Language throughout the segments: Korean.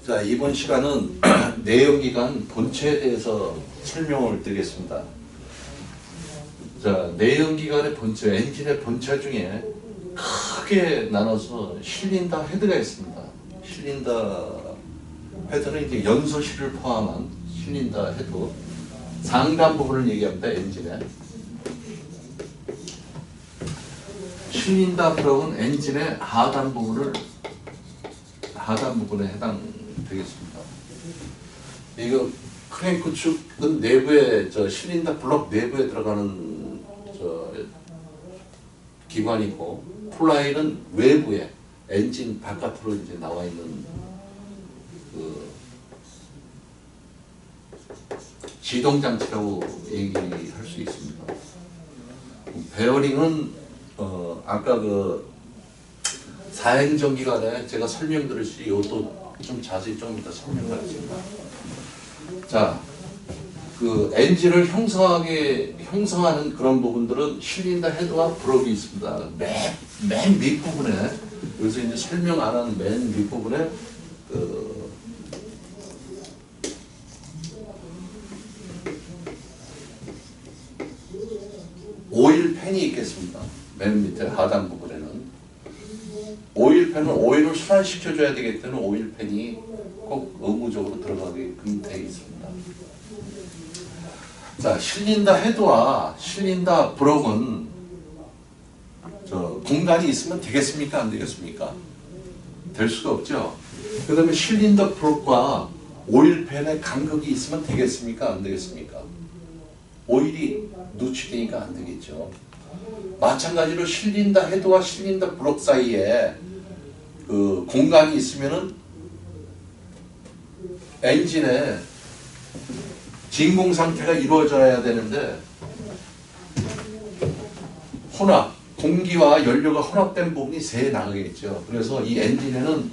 자, 이번 시간은 내연기관 본체에 대해서 설명을 드리겠습니다. 자, 내연기관의 본체, 엔진의 본체 중에 크게 나눠서 실린더 헤드가 있습니다. 실린더 헤드는 이제 연소실을 포함한 실린더 헤드, 상단 부분을 얘기합니다. 엔진의 실린더 플러그는 엔진의 하단 부분에 해당되겠습니다. 이거 크랭크 축은 내부에 실린더 블록 내부에 들어가는 기관이고, 플라이는 외부에 엔진 바깥으로 이제 나와 있는 시동 장치라고 얘기할 수 있습니다. 베어링은 아까 사행전기관에 제가 설명드렸듯이 이것도 좀 자세히 좀 이따 설명하겠습니다. 자, 엔진을 형성하는 그런 부분들은 실린더 헤드와 블록이 있습니다. 맨 밑부분에, 여기서 이제 설명 안 하는 맨 밑부분에 오일팬이 있겠습니다. 맨 밑에 하단 부분에는 오일팬은 오일을 순환시켜줘야 되기 때문에 오일팬이 꼭 의무적으로 들어가게끔 되어 있습니다. 자, 실린더 헤드와 실린더 블록은 공간이 있으면 되겠습니까? 안 되겠습니까? 될 수가 없죠. 그 다음에 실린더 블록과 오일팬의 간격이 있으면 되겠습니까? 안 되겠습니까? 오일이 누치되니까 안 되겠죠. 마찬가지로 실린더 헤드와 실린더 블록 사이에 공간이 있으면은 엔진의 진공 상태가 이루어져야 되는데, 공기와 연료가 혼합된 부분이 새 나가겠죠. 그래서 이 엔진에는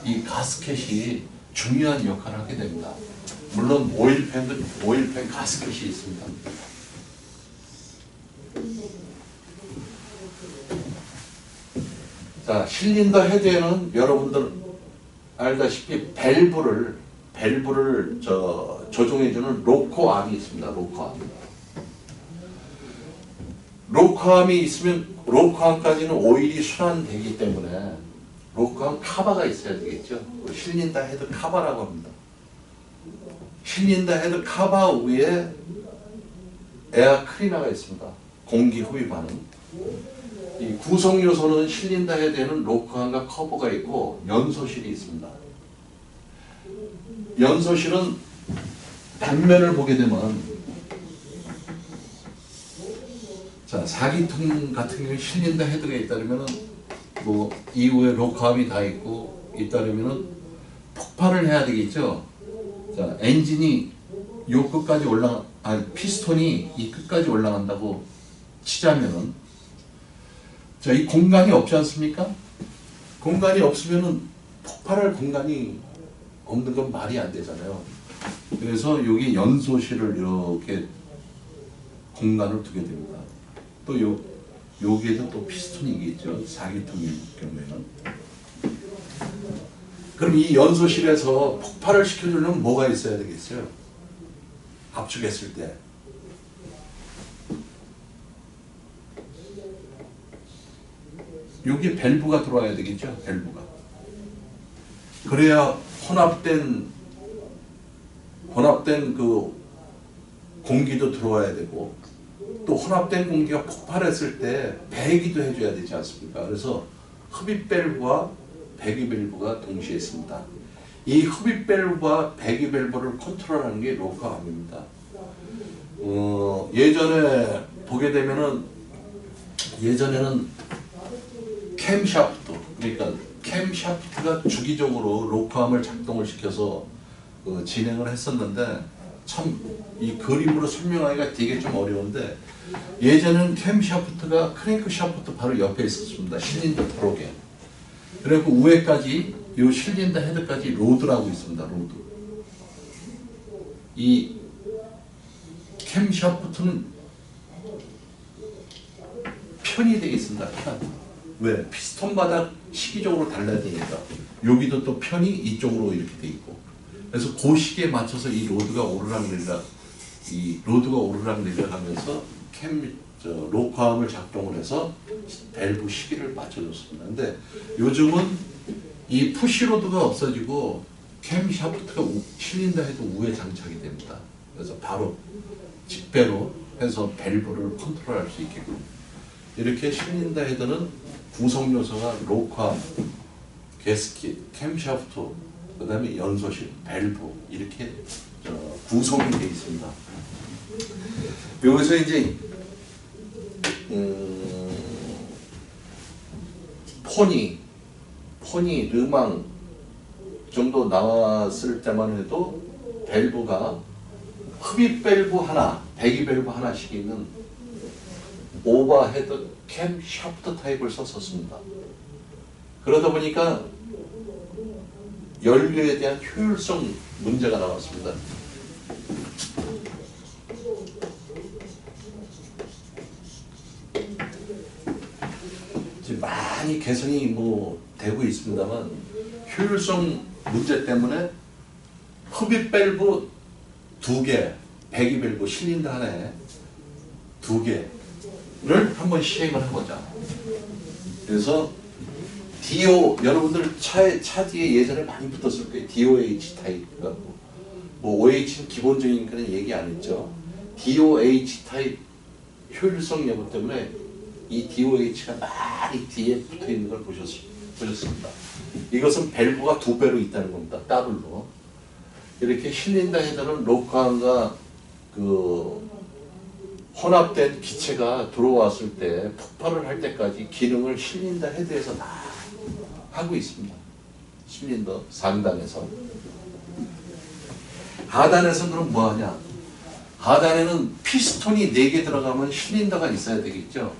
이 가스켓이 중요한 역할을 하게 됩니다. 물론 오일팬 가스켓이 있습니다. 자, 실린더 헤드에는 여러분들 알다시피 밸브를 조종해주는 로커암이 있습니다. 로커암이 있으면 로커암까지는 오일이 순환되기 때문에 로커암 카바가 있어야 되겠죠. 실린더 헤드 카바라고 합니다. 실린더 헤드 카바 위에 에어 클리너가 있습니다. 공기 흡입하는. 이 구성 요소는 실린더 헤드에는 로커암과 커버가 있고 연소실이 있습니다. 연소실은 단면을 보게 되면, 자, 사기통 같은 경우에 실린더 헤드가 있다면은 이후에 로커암이 다 있다면은 폭발을 해야 되겠죠. 자, 엔진이 요 끝까지 피스톤이 이 끝까지 올라간다고 치자면은, 자, 이 공간이 없지 않습니까? 공간이 없으면은 폭발할 공간이 없는 건 말이 안 되잖아요. 그래서 여기 연소실을 이렇게 공간을 두게 됩니다. 또 여기에도 또 피스톤이 있겠죠. 사기통의 경우에는. 그럼 이 연소실에서 폭발을 시켜주려면 뭐가 있어야 되겠어요? 압축했을 때. 여기 밸브가 들어와야 되겠죠. 밸브가. 그래야 혼합된 공기도 들어와야 되고, 또 혼합된 공기가 폭발했을 때 배기도 해줘야 되지 않습니까? 그래서 흡입 밸브와 배기 밸브가 동시에 있습니다. 이 흡입 밸브와 배기 밸브를 컨트롤하는 게 로커암입니다. 예전에 보게 되면은, 예전에는 캠샤프트, 그러니까 캠샤프트가 주기적으로 로커암을 작동을 시켜서 진행을 했었는데, 참 이 그림으로 설명하기가 되게 좀 어려운데, 예전에는 캠샤프트가 크랭크 샤프트 바로 옆에 있었습니다. 실린더 블록에. 그리고 위에까지, 이 실린더 헤드까지 로드라고 있습니다. 로드. 이 캠샤프트는 편이 되겠습니다. 왜? 피스톤 바닥 시기적으로 달라지니까. 여기도 또 편이 이쪽으로 이렇게 돼 있고. 그래서 그 시기에 맞춰서 이 로드가 오르락 내려가면서 로커암을 작동을 해서 밸브 시기를 맞춰줬습니다. 근데 요즘은 이 푸시로드가 없어지고 캠 샤프트가 실린더 헤드 위에 장착이 됩니다. 그래서 바로 직배로 해서 밸브를 컨트롤할 수 있게끔. 이렇게 실린더 헤드는 구성 요소가 로커암, 게스킷, 캠 샤프트, 그 다음에 연소실, 밸브 이렇게 구성이 되어 있습니다. 여기서 이제 포니, 르망 정도 나왔을 때만 해도 밸브가 흡입 밸브 하나, 배기 밸브 하나씩 있는 오버헤드 캠 샤프트 타입을 썼었습니다. 그러다 보니까 연료에 대한 효율성 문제가 나왔습니다. 지금 많이 개선이 되고 있습니다만 효율성 문제 때문에 흡입 밸브 2개, 배기 밸브 실린더 하나에 2개를 한번 시행을 해보자. 그래서 DO, 여러분들 차 뒤에 예전에 많이 붙었을 거예요. DOH 타입. OH는 기본적인 거는 얘기 안 했죠. DOH 타입 효율성 여부 때문에 이 DOH가 많이 뒤에 붙어 있는 걸 보셨습니다. 이것은 밸브가 2배로 있다는 겁니다. 더블로. 이렇게 실린더 헤드는 로커암과 혼합된 기체가 들어왔을 때 폭발을 할 때까지 기능을 실린더 헤드에서 다 하고 있습니다. 실린더 상단에서. 하단에서 그럼 뭐하냐? 하단에는 피스톤이 4개 들어가면 실린더가 있어야 되겠죠.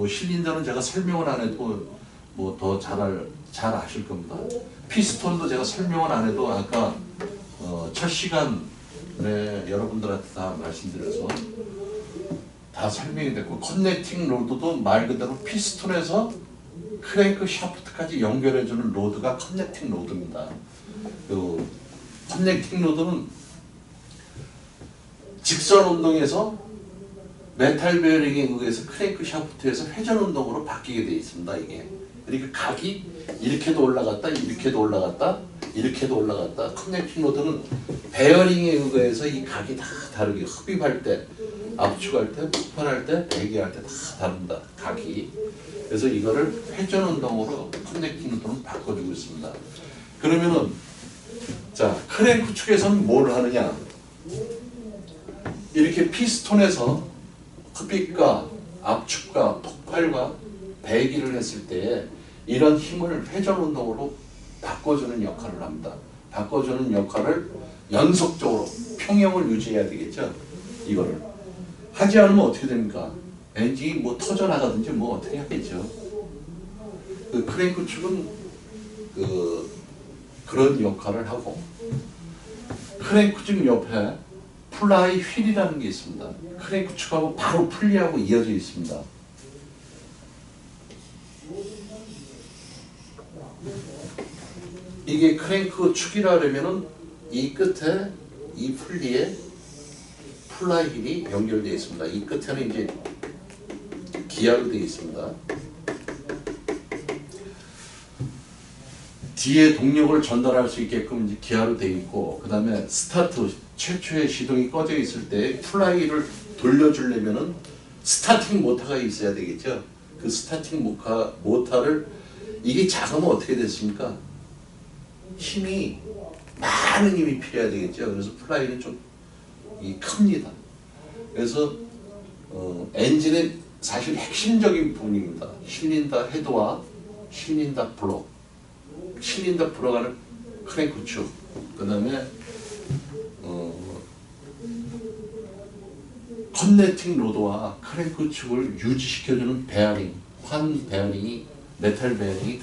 실린더는 제가 설명을 안 해도 더 잘 아실 겁니다. 피스톤도 제가 설명을 안 해도 아까 첫 시간에 여러분들한테 다 말씀드려서 다 설명이 됐고, 커넥팅 로드도 말 그대로 피스톤에서 크랭크 샤프트까지 연결해주는 로드가 커넥팅 로드입니다. 커넥팅 로드는 직선 운동에서 메탈 베어링에 의해서 크랭크 샤프트에서 회전 운동으로 바뀌게 되어 있습니다. 이게. 그러니까 각이 이렇게도 올라갔다, 이렇게도 올라갔다, 이렇게도 올라갔다. 커넥팅 로드는 베어링에 의해서 이 각이 다 다르게 흡입할 때, 압축할 때, 폭발할 때, 배기할 때 다 다릅니다. 각이. 그래서 이거를 회전 운동으로 커넥팅 로드는 바꿔주고 있습니다. 그러면은 자, 크랭크 축에서는 뭘 하느냐? 이렇게 피스톤에서 흡입과 압축과 폭발과 배기를 했을 때 이런 힘을 회전 운동으로 바꿔주는 역할을 합니다. 바꿔주는 역할을 연속적으로 평형을 유지해야 되겠죠. 이거를 하지 않으면 어떻게 됩니까? 엔진이 터져나가든지 어떻게 하겠죠. 크랭크 축은 그런 역할을 하고, 크랭크 축 옆에 플라이 휠이라는 게 있습니다. 크랭크 축하고 바로 풀리하고 이어져 있습니다. 이게 크랭크 축이라 그러면은 이 끝에 이 풀리에 플라이 휠이 연결되어 있습니다. 이 끝에는 이제 기아로 되어 있습니다. 뒤에 동력을 전달할 수 있게끔 이제 기아로 되어 있고, 그 다음에 스타트 최초의 시동이 꺼져 있을 때 플라이를 돌려주려면은 스타팅 모터가 있어야 되겠죠. 그 스타팅 모터를 이게 작으면 어떻게 됐습니까? 많은 힘이 필요해야 되겠죠. 그래서 플라이는 좀 큽니다. 그래서 엔진의 사실 핵심적인 부분입니다. 실린더 헤드와 실린더 블록. 실린더 블록하는 크랭크 축. 그 다음에 커넥팅 로드와 크랭크 축을 유지시켜주는 베어링, 환 베어링이, 메탈 베어링이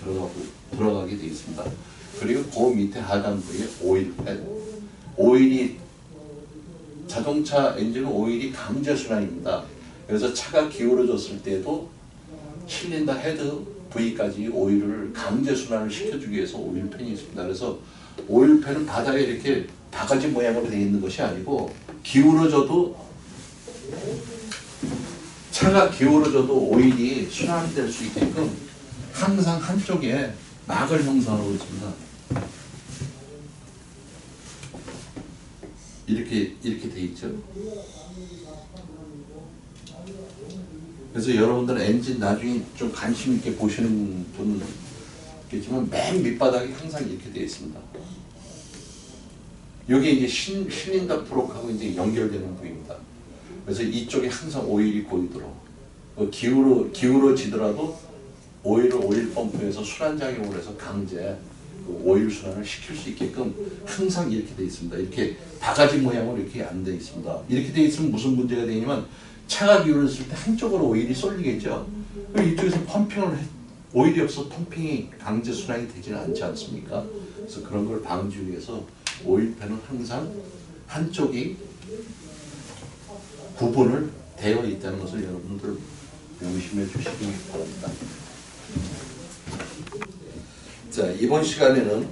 들어가게 되어 있습니다. 그리고 그 밑에 하단 부위에 오일 팬. 오일이, 자동차 엔진은 오일이 강제 순환입니다. 그래서 차가 기울어졌을 때도 실린더 헤드 부위까지 오일을 강제 순환을 시켜주기 위해서 오일팬이 있습니다. 그래서 오일팬은 바닥에 이렇게 바가지 모양으로 되어 있는 것이 아니고 기울어져도 차가 기울어져도 오일이 순환될 수 있게끔 항상 한쪽에 막을 형성하고 있습니다. 이렇게 돼 있죠. 그래서 여러분들 엔진 나중에 좀 관심 있게 보시는 분은 있겠지만 맨 밑바닥이 항상 이렇게 되어 있습니다. 이게 이제 실린더 프록하고 이제 연결되는 부위입니다. 그래서 이쪽에 항상 오일이 고이도록 기울어지더라도 오일을 오일 펌프에서 순환작용을 해서 강제 오일 순환을 시킬 수 있게끔 항상 이렇게 되어 있습니다. 이렇게 바가지 모양으로 이렇게 안 되어 있습니다. 이렇게 되어 있으면 무슨 문제가 되냐면 차가 기울었을 때 한쪽으로 오일이 쏠리겠죠. 그럼 이쪽에서 오일이 없어 펌핑이 강제 순환이 되지는 않지 않습니까? 그래서 그런 걸 방지하기 위해서 오일팬은 항상 한쪽이 구분을 되어 있다는 것을 여러분들 명심해 주시기 바랍니다. 자, 이번 시간에는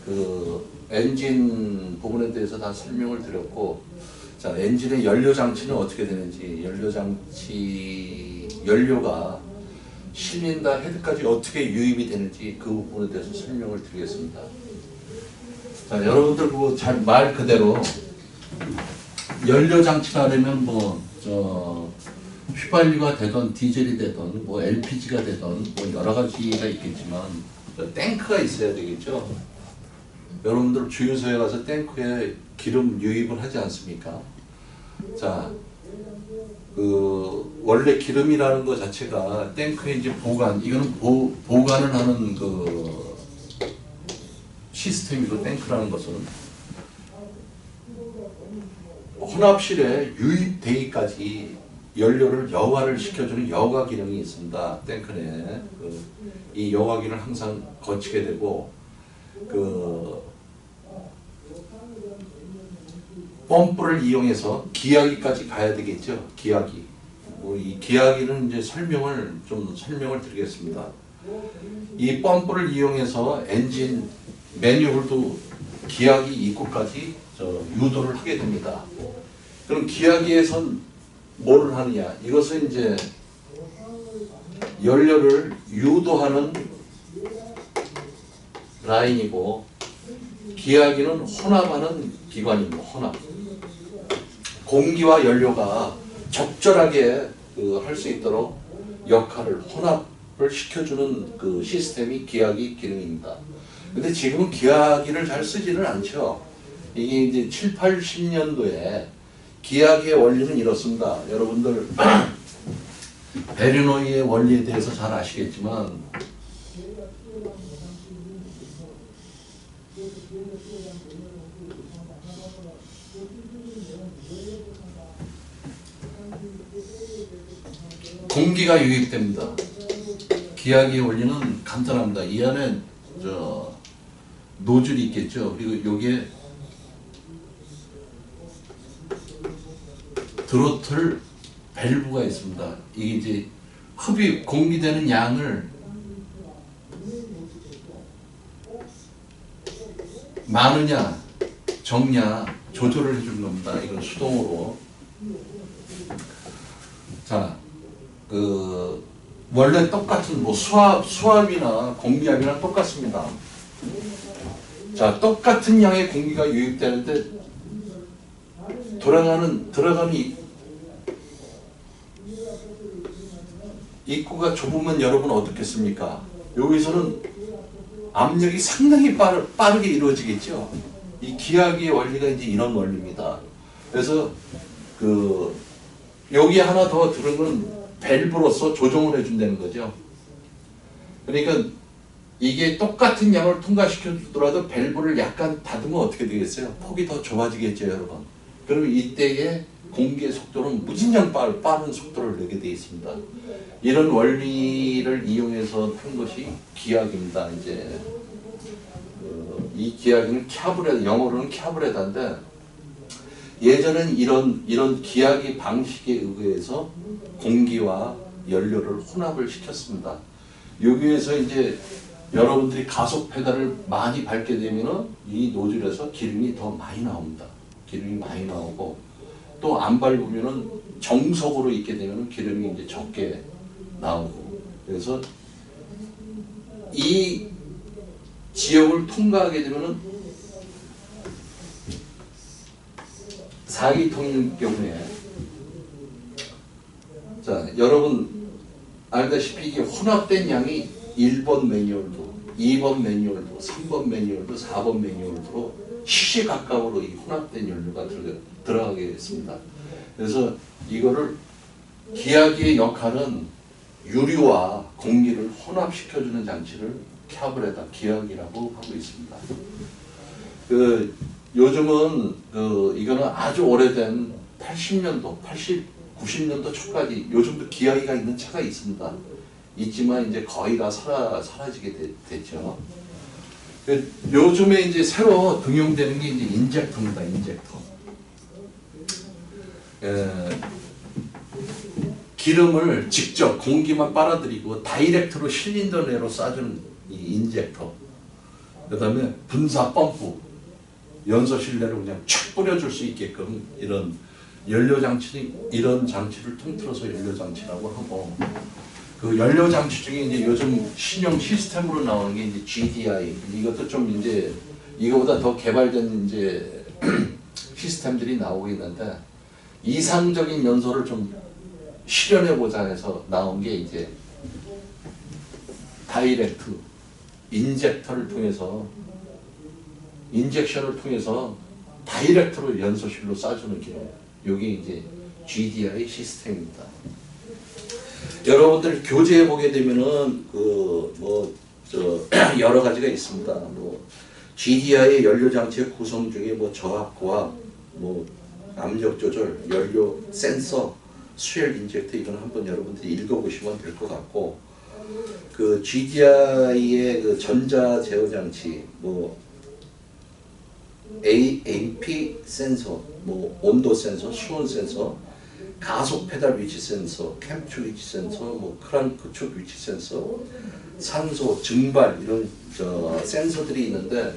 그 엔진 부분에 대해서 다 설명을 드렸고, 자, 엔진의 연료 장치는 어떻게 되는지, 연료가 실린더 헤드까지 어떻게 유입이 되는지 그 부분에 대해서 설명을 드리겠습니다. 자, 여러분들 그거 잘 말 그대로 연료 장치가 하려면 휘발유가 되던 디젤이 되던 LPG가 되던 여러 가지가 있겠지만 탱크가 있어야 되겠죠. 여러분들 주유소에 가서 탱크에 기름 유입을 하지 않습니까? 자, 원래 기름이라는 것 자체가 탱크에 이제 이거는 보관을 하는 시스템이고, 탱크라는 것은 혼합실에 유입되기까지 연료를 여과를 시켜주는 여과 기능이 있습니다. 탱크 내에 이 여과 기능을 항상 거치게 되고, 펌프를 이용해서 기하기까지 가야 되겠죠. 기하기. 이 기하기는 이제 설명을 드리겠습니다. 이 펌프를 이용해서 엔진 매뉴얼도 기하기 입구까지 유도를 하게 됩니다. 그럼 기하기에선 뭐를 하느냐? 이것은 이제 연료를 유도하는 라인이고, 기하기는 혼합하는 기관입니다. 혼합. 공기와 연료가 적절하게 할 수 있도록 역할을 혼합을 시켜주는 그 시스템이 기하기 기능입니다. 근데 지금은 기하기를 잘 쓰지는 않죠. 이게 이제 7, 80년도에 기하기의 원리는 이렇습니다. 여러분들 베르노이의 원리에 대해서 잘 아시겠지만, 공기가 유입됩니다. 기하기의 원리는 간단합니다. 이 안에 노즐이 있겠죠. 그리고 여기에 드로틀 밸브가 있습니다. 이게 이제 공기되는 양을 많으냐 적냐 조절을 해주는 겁니다. 이건 수동으로. 자, 원래 똑같은 수압이나 공기압이랑 똑같습니다. 자, 똑같은 양의 공기가 유입되는데 들어가는 입구가 좁으면 여러분 어떻겠습니까? 여기서는 압력이 상당히 빠르게 이루어지겠죠. 이 기하기의 원리가 이제 이런 원리입니다. 그래서 여기에 하나 더 들으면 밸브로서 조정을 해준다는 거죠. 그러니까 이게 똑같은 양을 통과시켜 주더라도 밸브를 약간 닫으면 어떻게 되겠어요? 폭이 더 좁아지겠죠, 여러분. 그러면 이때의 공기의 속도는 무진장 빠른 속도를 내게 되어 있습니다. 이런 원리를 이용해서 한 것이 기하기입니다. 이제 이 기하기는 영어로는 캬브레다인데, 예전엔 이런 기하기 방식에 의해서 공기와 연료를 혼합을 시켰습니다. 여기에서 이제 여러분들이 가속 페달을 많이 밟게 되면은 이 노즐에서 기름이 더 많이 나옵니다. 기름이 많이 나오고 또 안 밟으면은 정속으로 있게 되면은 기름이 이제 적게 나오고 그래서 이 지역을 통과하게 되면은 4기통일 경우에 자 여러분 알다시피 이게 혼합된 양이 1번 매뉴얼도 2번 매뉴얼도 3번 매뉴얼도 4번 매뉴얼도 시시각각으로 이 혼합된 연료가 들어가게 됐습니다. 그래서 이거를 기하기의 역할은 유리와 공기를 혼합시켜주는 장치를 캐브레다 기하기라고 하고 있습니다. 요즘은 이거는 아주 오래된 80년도, 90년도 초까지 요즘도 기하기가 있는 차가 있습니다. 있지만 이제 거의 다 사라지게 됐죠. 요즘에 이제 새로 등용되는 게 이제 인젝터입니다. 인젝터. 기름을 직접 공기만 빨아들이고 다이렉트로 실린더 내로 쏴주는 이 인젝터. 그다음에 분사 펌프. 연소실 내로 그냥 촥 뿌려줄 수 있게끔 이런 연료 장치, 이런 장치를 통틀어서 연료 장치라고 하고. 그 연료 장치 중에 이제 요즘 신형 시스템으로 나오는 게 이제 GDI 이것도 좀 이제 이거보다 더 개발된 이제 시스템들이 나오고 있는데 이상적인 연소를 좀 실현해 보자 해서 나온 게 이제 다이렉트 인젝터를 통해서 인젝션을 통해서 다이렉트로 연소실로 쏴주는 기능. 이게 이제 GDI 시스템입니다. 여러분들 교재에 보게 되면은 여러 가지가 있습니다. GDI의 연료 장치의 구성 중에 저압, 고압, 압력 조절, 연료 센서, 수열 인젝터 이건 한번 여러분들이 읽어보시면 될 것 같고 그 GDI의 그 전자 제어 장치 AMP 센서, 온도 센서, 수온 센서, 가속 페달 위치 센서, 캠프 위치 센서, 크랑크 축 위치 센서, 산소, 증발 이런 센서들이 있는데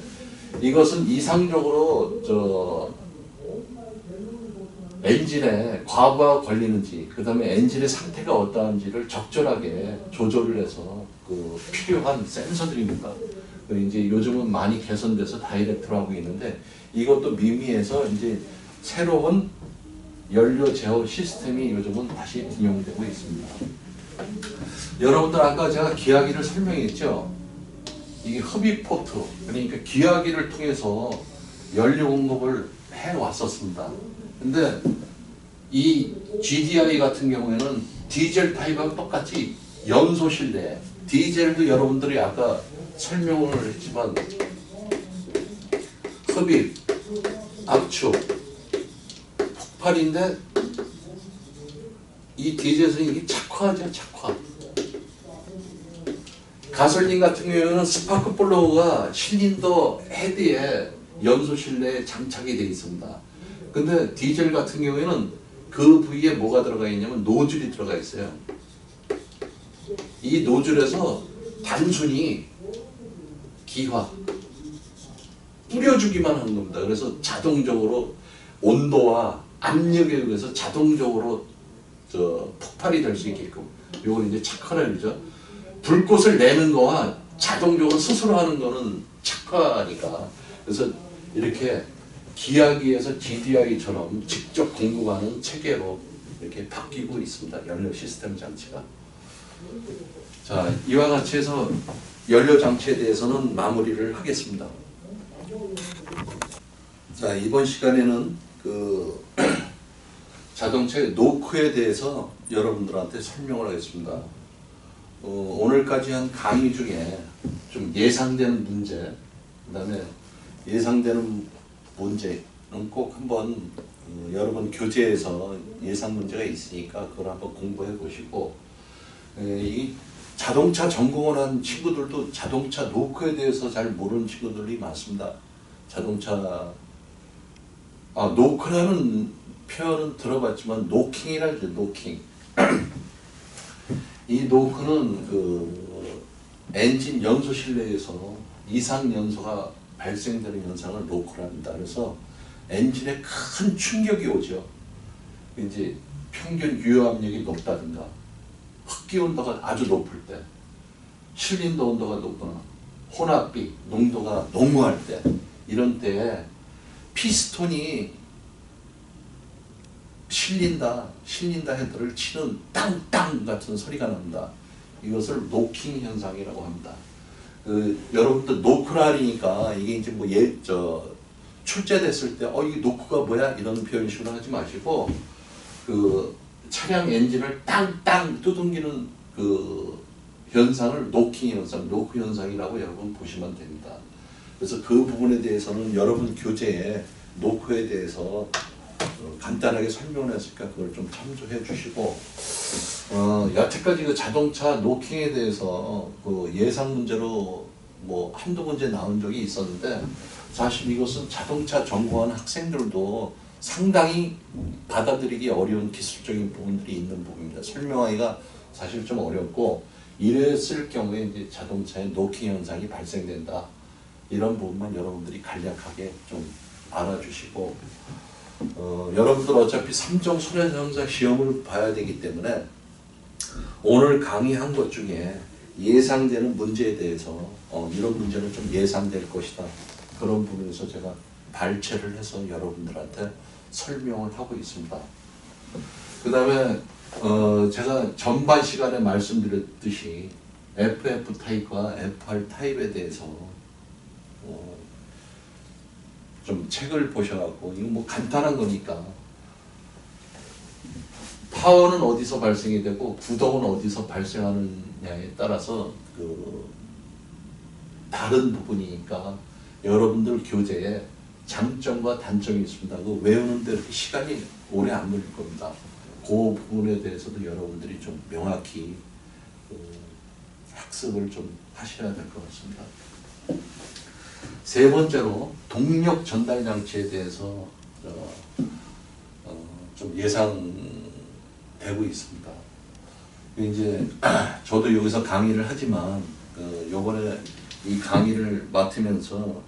이것은 이상적으로 엔진에 과부하가 걸리는지 그 다음에 엔진의 상태가 어떠한지를 적절하게 조절을 해서 필요한 센서들입니다. 이제 요즘은 많이 개선돼서 다이렉트로 하고 있는데 이것도 미미해서 이제 새로운 연료 제어 시스템이 요즘은 다시 운영되고 있습니다. 여러분들 아까 제가 기하기를 설명했죠. 이게 흡입 포트 그러니까 기하기를 통해서 연료 공급을 해 왔었습니다. 근데 이 GDI 같은 경우에는 디젤 타입하고 똑같이 연소실 내 디젤도 여러분들이 아까 설명을 했지만 흡입, 압축, 폭발인데 이 디젤은 이게 착화죠, 착화. 가솔린 같은 경우에는 스파크 플러그가 실린더 헤드에 연소실 내에 장착이 되어 있습니다. 근데 디젤 같은 경우에는 그 부위에 뭐가 들어가 있냐면 노즐이 들어가 있어요. 이 노즐에서 단순히 기화 뿌려주기만 하는 겁니다. 그래서 자동적으로 온도와 압력에 의해서 자동적으로 폭발이 될 수 있게끔 요건 이제 착화라죠. 불꽃을 내는 거와 자동적으로 스스로 하는 거는 착화니까 그래서 이렇게 기하기에서 GDI처럼 직접 공급하는 체계로 이렇게 바뀌고 있습니다. 연료 시스템 장치가. 자, 이와 같이 해서 연료 장치에 대해서는 마무리를 하겠습니다. 자, 이번 시간에는 자동차의 노크에 대해서 여러분들한테 설명을 하겠습니다. 오늘까지 한 강의 중에 좀 예상되는 문제, 그 다음에 예상되는 문제는 꼭 한번 여러분 교재에서 예상 문제가 있으니까 그걸 한번 공부해 보시고 이 자동차 전공을 한 친구들도 자동차 노크에 대해서 잘 모르는 친구들이 많습니다. 자동차 노크라는 표현은 들어봤지만 노킹이라죠. 노킹. 이 노크는 그 엔진 연소 실내에서 이상 연소가 발생되는 현상을 노크라 합니다. 그래서 엔진에 큰 충격이 오죠. 이제 평균 유효 압력이 높다든가 흡기 온도가 아주 높을 때, 실린더 온도가 높거나 혼합비 농도가 농후할 때, 이런 때에 피스톤이 실린다 헤드를 치는 땅땅 같은 소리가 납니다. 이것을 노킹 현상이라고 합니다. 여러분들 노크라니까 이게 이제 뭐 출제됐을 때 이게 노크가 뭐야 이런 표현식으로 하지 마시고 그 차량 엔진을 땅땅 두둥기는 그 현상을 노킹 현상, 노크 현상이라고 여러분 보시면 됩니다. 그래서 그 부분에 대해서는 여러분 교재에 노크에 대해서 간단하게 설명을 했으니까 그걸 좀 참조해 주시고 여태까지 그 자동차 노킹에 대해서 그 예상 문제로 뭐 한두 문제 나온 적이 있었는데 사실 이것은 자동차 전공하는 학생들도 상당히 받아들이기 어려운 기술적인 부분들이 있는 부분입니다. 설명하기가 사실 좀 어렵고 이랬을 경우에 이제 자동차의 노킹 현상이 발생된다. 이런 부분만 여러분들이 간략하게 좀 알아주시고 여러분들 어차피 3종 손해배상자 시험을 봐야 되기 때문에 오늘 강의한 것 중에 예상되는 문제에 대해서 이런 문제는 좀 예상될 것이다. 그런 부분에서 제가 발췌를 해서 여러분들한테 설명을 하고 있습니다. 그 다음에 제가 전반 시간에 말씀드렸듯이 FF 타입과 FR 타입에 대해서 좀 책을 보셔갖고 이거 뭐 간단한 거니까 파워는 어디서 발생이 되고 구동은 어디서 발생하느냐에 따라서 그 다른 부분이니까 여러분들 교재에 장점과 단점이 있습니다. 그 외우는데 이렇게 시간이 오래 안 걸릴 겁니다. 그 부분에 대해서도 여러분들이 좀 명확히 학습을 좀 하셔야 될 것 같습니다. 세 번째로 동력 전달 장치에 대해서 좀 예상되고 있습니다. 이제 저도 여기서 강의를 하지만 요번에 이 강의를 맡으면서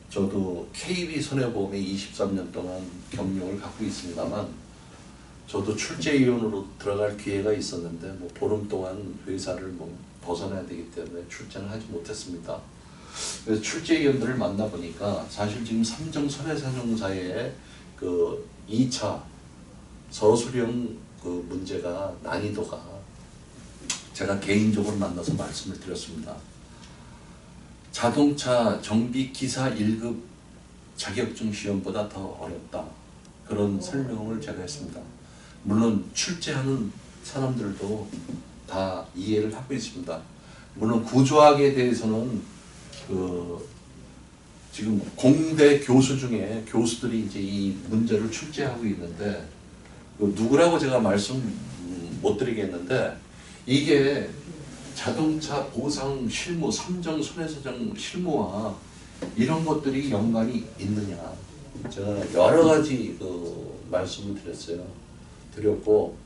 저도 KB 손해보험에 23년 동안 경력을 갖고 있습니다만 저도 출제위원으로 들어갈 기회가 있었는데 뭐 보름 동안 회사를 뭐 벗어나야 되기 때문에 출전을 하지 못했습니다. 그래서 출제위원들을 만나보니까 사실 지금 3종 손해배상사의 그 2차 서술형 그 문제가 난이도가 제가 개인적으로 만나서 말씀을 드렸습니다. 자동차 정비기사 1급 자격증 시험보다 더 어렵다. 그런 설명을 제가 했습니다. 물론 출제하는 사람들도 다 이해를 하고 있습니다. 물론 구조학에 대해서는 지금 공대 교수 중에 교수들이 이제 이 문제를 출제하고 있는데 누구라고 제가 말씀 못 드리겠는데 이게 자동차 보상 실무, 3종 손해배상 실무와 이런 것들이 연관이 있느냐. 제가 여러 가지 말씀을 드렸고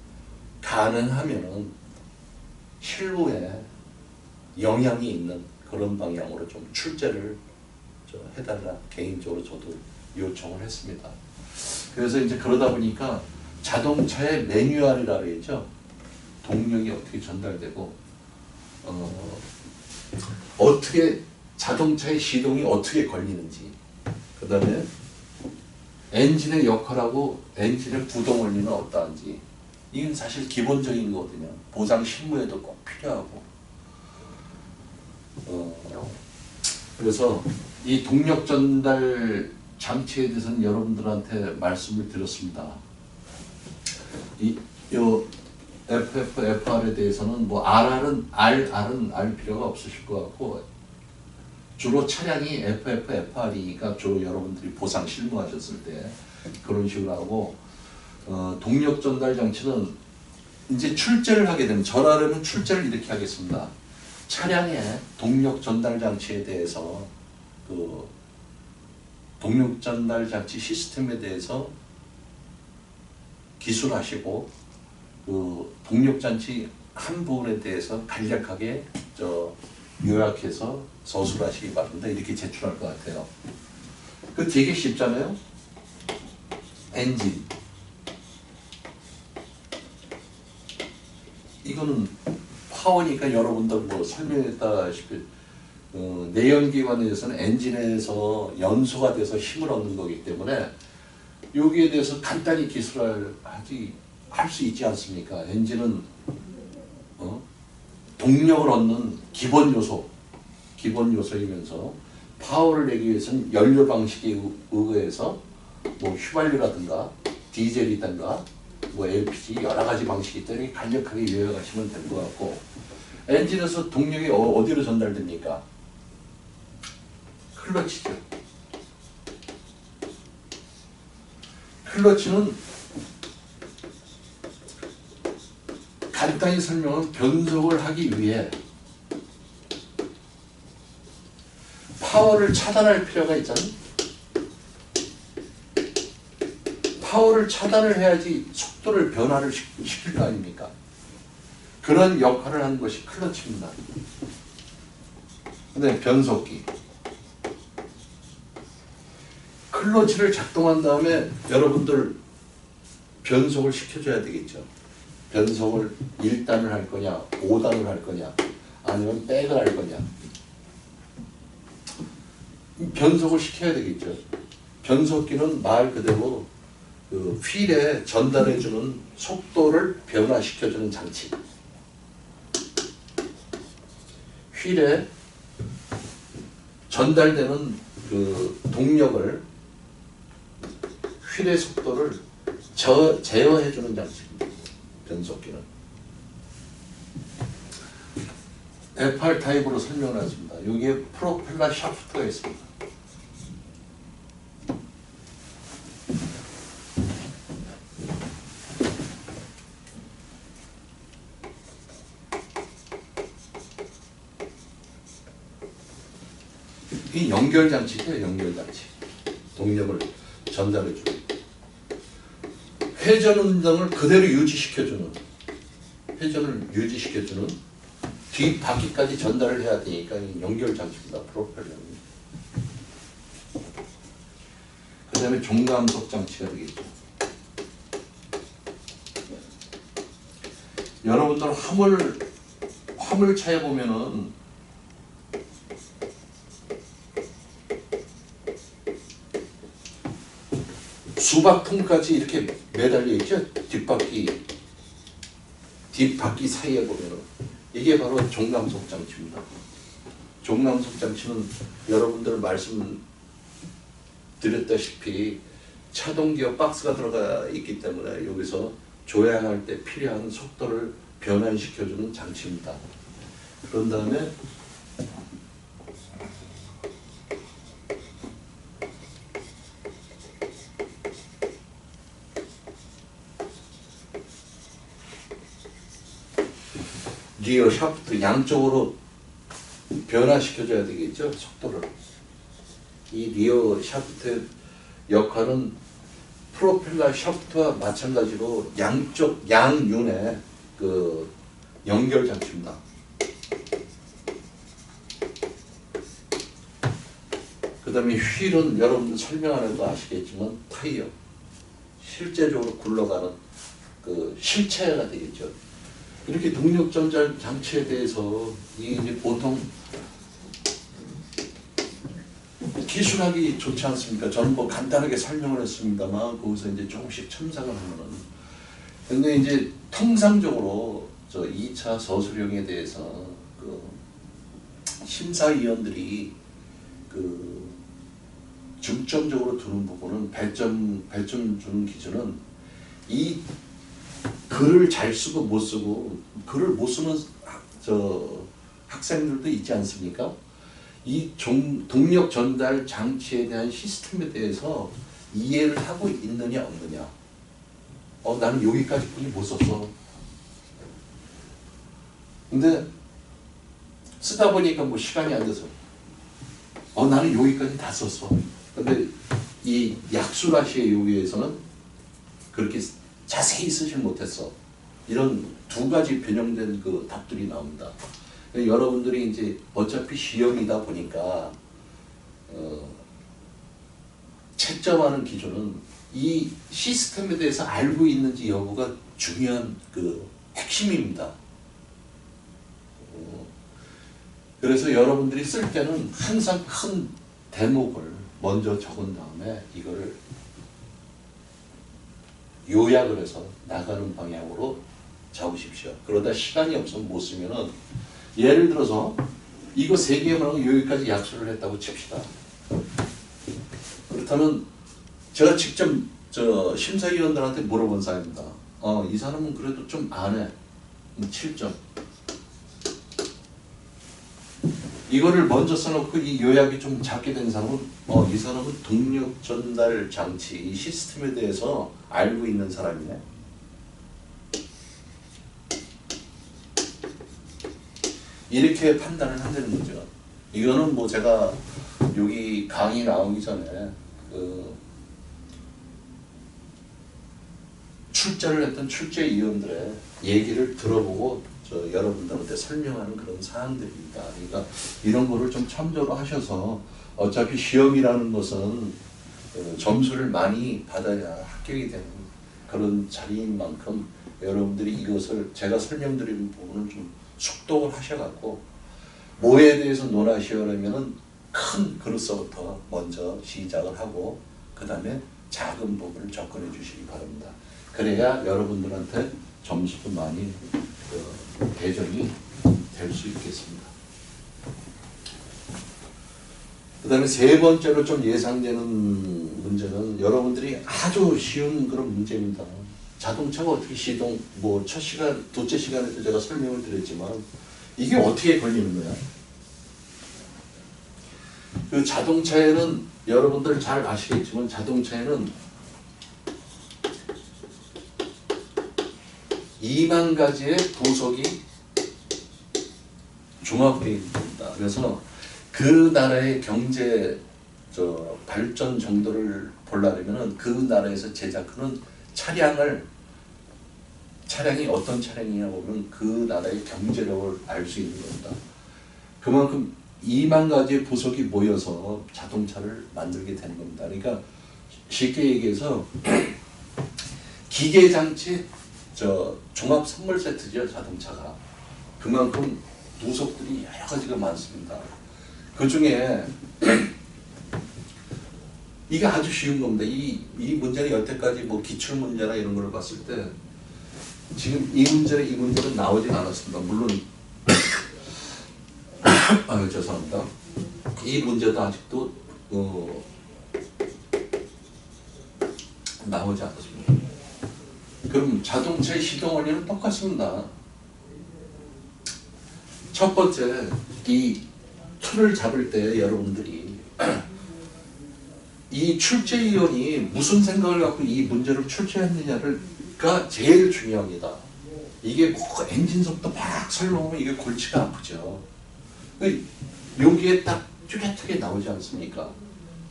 가능하면은 실무에 영향이 있는 그런 방향으로 좀 출제를 해달라 개인적으로 저도 요청을 했습니다. 그래서 이제 그러다 보니까 자동차의 매뉴얼이라고 그랬죠. 동력이 어떻게 전달되고 어떻게 자동차의 시동이 어떻게 걸리는지, 그 다음에 엔진의 역할하고 엔진의 구동 원리는 어떠한지, 이건 사실 기본적인 거거든요. 보상 실무에도 꼭 필요하고. 그래서 이 동력 전달 장치에 대해서는 여러분들한테 말씀을 드렸습니다. 요 FF, FR에 대해서는 뭐 RR은 알 필요가 없으실 것 같고 주로 차량이 FF, FR이니까 주로 여러분들이 보상 실무하셨을 때 그런 식으로 하고 동력 전달 장치는 이제 출제를 하게 되면 전화하려면 출제를 이렇게 하겠습니다. 차량의 동력 전달 장치에 대해서 동력 전달 장치 시스템에 대해서 기술하시고 동력 장치 한 부분에 대해서 간략하게 요약해서 서술하시기 바랍니다. 이렇게 제출할 것 같아요. 그 되게 쉽잖아요. 엔진. 이거는 파워니까 여러분들 뭐 설명했다시피 내연기관에서는 엔진에서 연소가 돼서 힘을 얻는 거기 때문에 여기에 대해서 간단히 기술을 할 수 있지 않습니까? 엔진은 동력을 얻는 기본 요소이면서 파워를 내기 위해서는 연료 방식에 의해서 뭐 휘발유라든가 디젤이든가 뭐 LPG 여러 가지 방식이 있다. 이렇게 간략하게 요약하시면 될 것 같고, 엔진에서 동력이 어디로 전달됩니까? 클러치죠. 클러치는 간단히 설명은 변속을 하기 위해 파워를 차단할 필요가 있잖아요. 파워를 차단을 해야지 속도를 변화를 시킬 거 아닙니까? 그런 역할을 하는 것이 클러치입니다. 근데 변속기. 클러치를 작동한 다음에 여러분들 변속을 시켜줘야 되겠죠. 변속을 1단을 할 거냐, 5단을 할 거냐, 아니면 백을 할 거냐. 변속을 시켜야 되겠죠. 변속기는 말 그대로 그 휠에 전달해주는 속도를 변화시켜주는 장치. 휠에 전달되는 그 동력을, 휠의 속도를 제어해주는 장치입니다. 변속기는. F8 타입으로 설명을 했습니다. 여기에 프로펠러 샤프트가 있습니다. 이 연결장치죠. 연결장치. 동력을 전달해주고 회전 운동을 그대로 유지시켜주는, 회전을 유지시켜주는 뒷바퀴까지 전달을 해야 되니까 연결장치입니다. 프로펠러는. 그 다음에 종감속 장치가 되겠죠. 여러분들 화물차에 보면은 수박 통까지 이렇게 매달려 있죠. 뒷바퀴 사이에 보면은 이게 바로 종감속 장치입니다. 종감속 장치는 여러분들 말씀드렸다시피 차동기어 박스가 들어가 있기 때문에 여기서 조향할 때 필요한 속도를 변환시켜주는 장치입니다. 그런 다음에 리어 샤프트 양쪽으로 변화시켜줘야 되겠죠. 속도를. 이 리어 샤프트의 역할은 프로펠러 샤프트와 마찬가지로 양쪽 양윤의 그 연결 장치입니다. 그 다음에 휠은 여러분들 설명 안 해도 아시겠지만 타이어, 실제적으로 굴러가는 그 실체가 되겠죠. 이렇게 동력 전달 장치에 대해서 이게 보통 기술하기 좋지 않습니까? 저는 뭐 간단하게 설명을 했습니다만 거기서 이제 조금씩 첨삭을 하면은, 근데 이제 통상적으로 저 2차 서술형에 대해서 그 심사위원들이 그 중점적으로 두는 부분은 배점 주는 기준은 이 글을 잘 쓰고 못 쓰고, 글을 못 쓰는 학생들도 있지 않습니까? 이 동력 전달 장치에 대한 시스템에 대해서 이해를 하고 있느냐 없느냐. 나는 여기까지뿐이 못 썼어. 근데 쓰다 보니까 뭐 시간이 안 돼서 나는 여기까지 다 썼어. 근데 이 약수라시의 요기에서는 그렇게 자세히 쓰질 못했어. 이런 두 가지 변형된 그 답들이 나옵니다. 여러분들이 이제 어차피 시험이다 보니까 채점하는 기준은 이 시스템에 대해서 알고 있는지 여부가 중요한 그 핵심입니다. 그래서 여러분들이 쓸 때는 항상 큰 대목을 먼저 적은 다음에 이거를 요약을 해서 나가는 방향으로 잡으십시오. 그러다 시간이 없으면 못 쓰면은 예를 들어서 이거 3개만 여기까지 약수를 했다고 칩시다. 그렇다면 제가 직접 심사위원들한테 물어본 사람입니다. 이 사람은 그래도 좀 아네. 7점. 이거를 먼저 써놓고 이 요약이 좀 작게 된 사람은 이 사람은 동력 전달 장치 이 시스템에 대해서 알고 있는 사람이네. 이렇게 판단을 한다는 거죠. 이거는 뭐 제가 여기 강의 나오기 전에 출제를 했던 출제위원들의 얘기를 들어보고 여러분들한테 설명하는 그런 사항들입니다. 그러니까 이런 거를 좀 참조를 하셔서 어차피 시험이라는 것은 점수를 많이 받아야 합격이 되는 그런 자리인 만큼 여러분들이 이것을 제가 설명드리는 부분을 좀 숙독을 하셔갖고 뭐에 대해서 논하시려면은 큰 그릇서부터 먼저 시작을 하고 그 다음에 작은 부분을 접근해 주시기 바랍니다. 그래야 여러분들한테 점수도 많이 배정이 될 수 있겠습니다. 그 다음에 세 번째로 좀 예상되는 문제는 여러분들이 아주 쉬운 그런 문제입니다. 자동차가 어떻게 시동, 뭐 첫 시간, 둘째 시간에도 제가 설명을 드렸지만 이게 어떻게 걸리는 거야? 그 자동차에는 여러분들 잘 아시겠지만 자동차에는 2만 가지의 도석이 종합되어 있습니다. 그래서 그 나라의 경제 발전 정도를 보려면 그 나라에서 제작하는 차량이 어떤 차량이냐 보면 그 나라의 경제력을 알 수 있는 겁니다. 그만큼 2만 가지의 부속이 모여서 자동차를 만들게 되는 겁니다. 그러니까 쉽게 얘기해서 기계장치 종합 선물 세트죠. 자동차가. 그만큼 부속들이 여러 가지가 많습니다. 그 중에 이게 아주 쉬운 겁니다. 이 문제는 여태까지 뭐 기출 문제나 이런 걸 봤을 때 지금 이 문제는 나오진 않았습니다. 물론 죄송합니다. 이 문제도 아직도 나오지 않았습니다. 그럼 자동차의 시동 원리는 똑같습니다. 첫 번째, 이 틀을 잡을 때 여러분들이 이 출제위원이 무슨 생각을 갖고 이 문제를 출제했느냐가 제일 중요합니다. 이게 뭐 엔진 속도 막 설명하면 이게 골치가 아프죠. 여기에 딱 뚜렷하게 나오지 않습니까?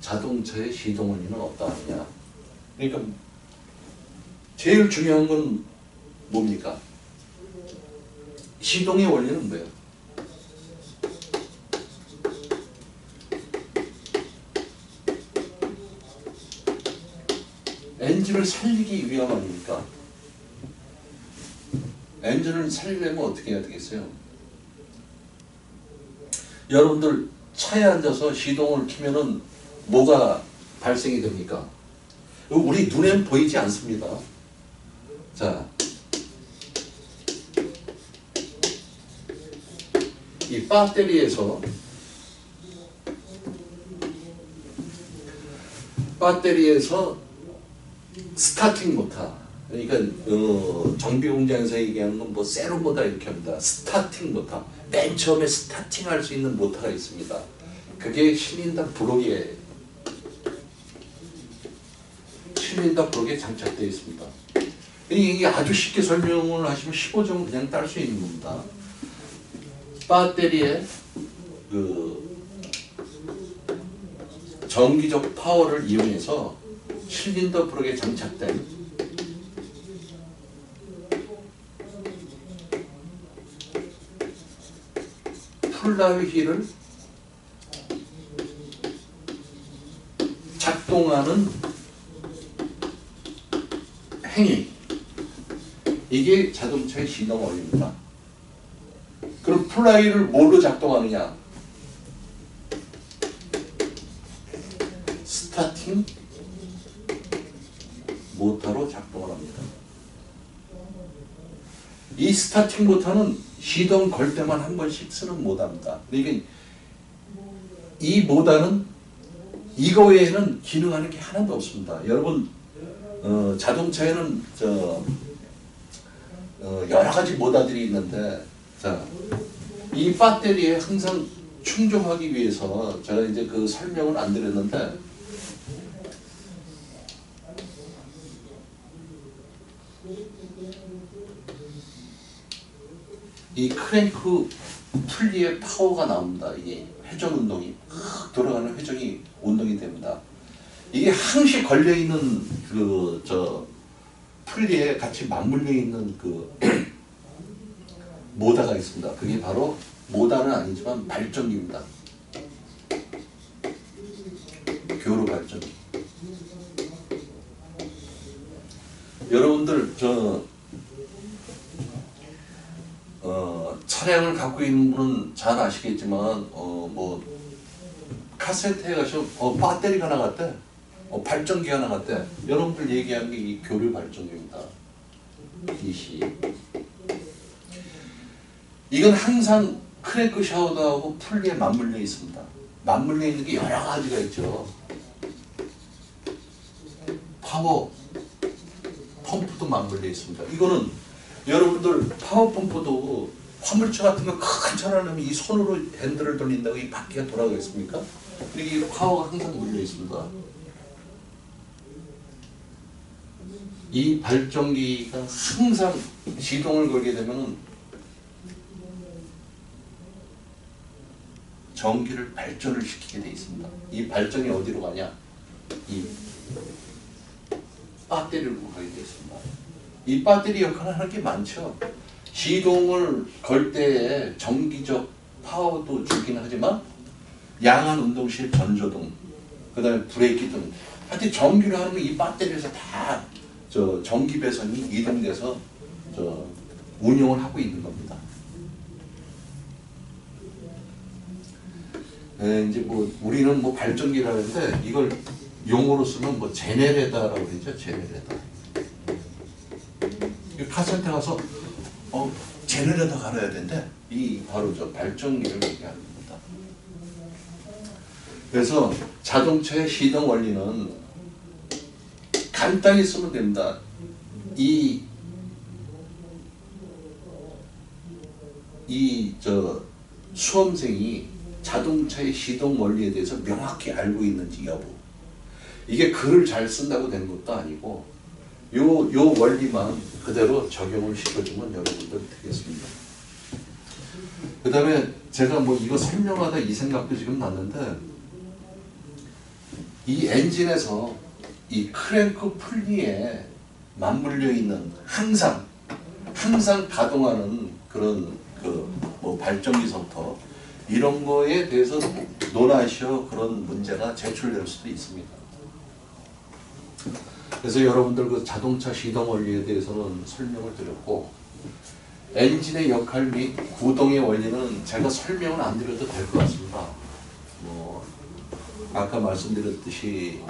자동차의 시동 원리는 어떠하느냐. 그러니까 제일 중요한 건 뭡니까? 시동의 원리는 뭐예요? 엔진을 살리기 위함 아닙니까? 엔진을 살리려면 어떻게 해야 되겠어요? 여러분들 차에 앉아서 시동을 켜면은 뭐가 발생이 됩니까? 우리 눈엔 보이지 않습니다. 자, 이 배터리에서 스타팅 모터, 그러니까 정비 공장에서 얘기하는 건 뭐 세로 모터 이렇게 합니다. 스타팅 모터, 맨 처음에 스타팅할 수 있는 모터가 있습니다. 그게 실린더 블록에 장착되어 있습니다. 이게 아주 쉽게 설명을 하시면 15점 그냥 딸 수 있는 겁니다. 배터리의 전기적 파워를 이용해서 실린더 블록에 장착된 플라이휠을 작동하는 행위, 이게 자동차의 시동 원리입니다. 그럼 플라이휠을 뭘로 작동하느냐? 스타팅 모터로 작동을 합니다. 이 스타팅 모터는 시동 걸 때만 한 번씩 쓰는 모터입니다. 그러니까 이 모터는 이거 외에는 기능하는 게 하나도 없습니다. 여러분 자동차에는 여러 가지 모터들이 있는데, 자, 이 배터리에 항상 충족하기 위해서 제가 이제 그 설명을 안 드렸는데, 이 크랭크 풀리에 파워가 나옵니다. 이게 회전 운동이 돌아가는 회전이 운동이 됩니다. 이게 항시 걸려 있는 풀리에 같이 맞물려 있는 모터가 있습니다. 그게 바로 모터는 아니지만 발전기입니다. 교류 발전기. 여러분들 차량을 갖고 있는 분은 잘 아시겠지만 뭐 카센터에 가시면 배터리가 나갔대, 발전기가 나갔대. 여러분들 얘기하는 게 이 교류 발전기입니다. DC. 이건 항상 크랭크 샤워도하고 풀리에 맞물려 있습니다. 맞물려 있는 게 여러 가지가 있죠. 파워 펌프도 맞물려 있습니다. 이거는 여러분들 파워 펌프도 화물차 같은 거 큰 차를 넣으면 이 손으로 핸들을 돌린다고 이 바퀴가 돌아가겠습니까? 이 파워가 항상 물려 있습니다. 이 발전기가 항상 시동을 걸게 되면은 전기를 발전을 시키게 돼 있습니다. 이 발전이 어디로 가냐? 이 배터리로 가게 돼 있습니다. 이 배터리 역할을 하는 게 많죠. 시동을 걸 때에 전기적 파워도 주긴 하지만 양한 운동실 전조등, 그 다음에 브레이크 등, 하여튼 전기를 하는 건 이 배터리에서 다 전기 배선이 이동돼서 운용을 하고 있는 겁니다. 이제 뭐 우리는 뭐 발전기라 하는데 이걸 용어로 쓰면 뭐 제네레다라고 그러죠. 제네레다. 카센터 가서 제네레다 갈아야 된대. 이 바로 발전기를 얘기하는 겁니다. 그래서 자동차의 시동 원리는 간단히 쓰면 됩니다. 수험생이 자동차의 시동 원리에 대해서 명확히 알고 있는지 여부. 이게 글을 잘 쓴다고 된 것도 아니고 요 원리만 그대로 적용을 시켜주면 여러분들 되겠습니다. 그 다음에 제가 뭐 이거 설명하다 이 생각도 지금 났는데, 이 엔진에서 이 크랭크 풀리에 맞물려 있는 항상 가동하는 그런 뭐 발전기서부터 이런 거에 대해서 논하시어 그런 문제가 제출될 수도 있습니다. 그래서 여러분들 그 자동차 시동 원리에 대해서는 설명을 드렸고, 엔진의 역할 및 구동의 원리는 제가 설명을 안 드려도 될 것 같습니다. 뭐 아까 말씀드렸듯이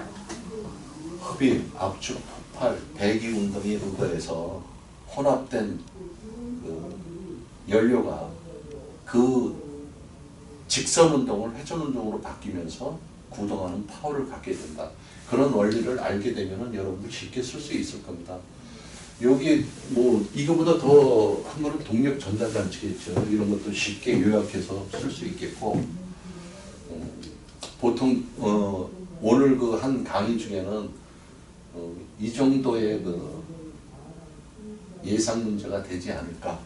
흡입, 압축, 폭발, 배기 운동에 의거해서 혼합된 연료가 직선 운동을 회전 운동으로 바뀌면서 구동하는 파워를 갖게 된다. 그런 원리를 알게 되면은 여러분들 쉽게 쓸 수 있을 겁니다. 여기 뭐 이거보다 더 한 거는 동력 전달 장치겠죠. 이런 것도 쉽게 요약해서 쓸 수 있겠고, 보통 오늘 그 한 강의 중에는 이 정도의 예상 문제가 되지 않을까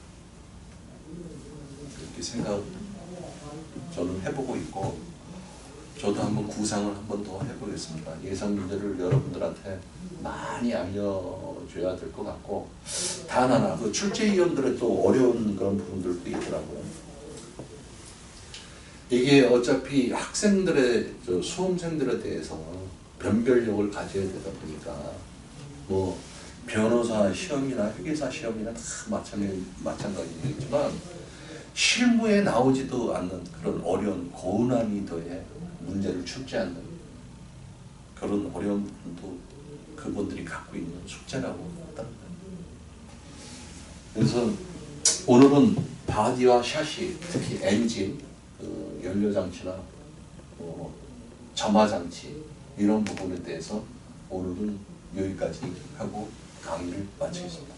그렇게 생각 저는 해보고 있고, 저도 한번 구상을 한번 더 해보겠습니다. 예상 문제를 여러분들한테 많이 알려줘야 될 것 같고, 단 하나 그 출제위원들의 또 어려운 그런 부분들도 있더라고요. 이게 어차피 학생들의 수험생들에 대해서 변별력을 가져야 되다 보니까 뭐 변호사 시험이나 회계사 시험이나 다 마찬가지이지만 실무에 나오지도 않는 그런 어려운 고난이도의 문제를 출제하는 그런 어려운 부분도 그분들이 갖고 있는 숙제라고 한다는 거예요. 그래서 오늘은 바디와 샤시, 특히 엔진, 연료장치나 점화장치 이런 부분에 대해서 오늘은 여기까지 하고 강의를 마치겠습니다.